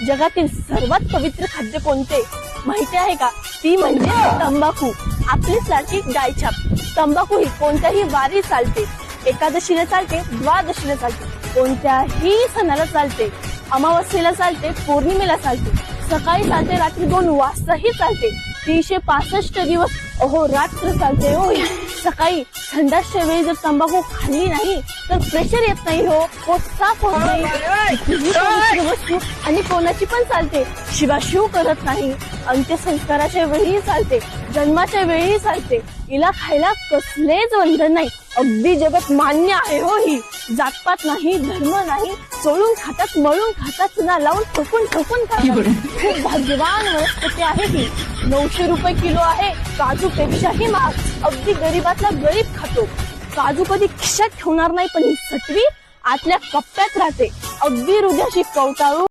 जगातील सर्वात पवित्र खाद्य कोणते माहिती आहे का? ती म्हणजे तंबाखू. आपली सारखी गायछाप. तंबाखू ही कोणत्याही वारी चालते, एकादशीला चालते, द्वादशीला चालते, कोणत्याही सणाला चालते, अमावस्येला चालते, पौर्णिमेला चालते, सकाळी चालते, रात्री 2 वाजताही चालते, 365 दिवस अहोरात्र चालते हो. सकाळी संध्याच्या वेळी जर तंबाखू खाल्ली नाही तर प्रेशर येत नाही हो, पोट साफ होत नाही, वस्तू आणि कोणाची पण चालते, शिवाशिव करत नाही, अंत्यसंस्काराच्या वेळी चालते, जन्माच्या वेळी चालते, हिला खायला कसलेच बंधन नाही. अगदी जगत मान्य आहे हो. ही जातपात नाही, धर्म नाही, चोळून खातात, मळून खातात, चुना लावून ठोकून खातात. खूप भाग्यवान वनस्पती आहे ही. 900 रुपये किलो आहे. काजू पेक्षाही महाग. अगदी गरीबातला गरीब खातो. काजू कधी खिशात ठेवणार नाही, पण ही सटवी आतल्या कप्प्यात राहते. अगदी हृदयाशी कवटाळून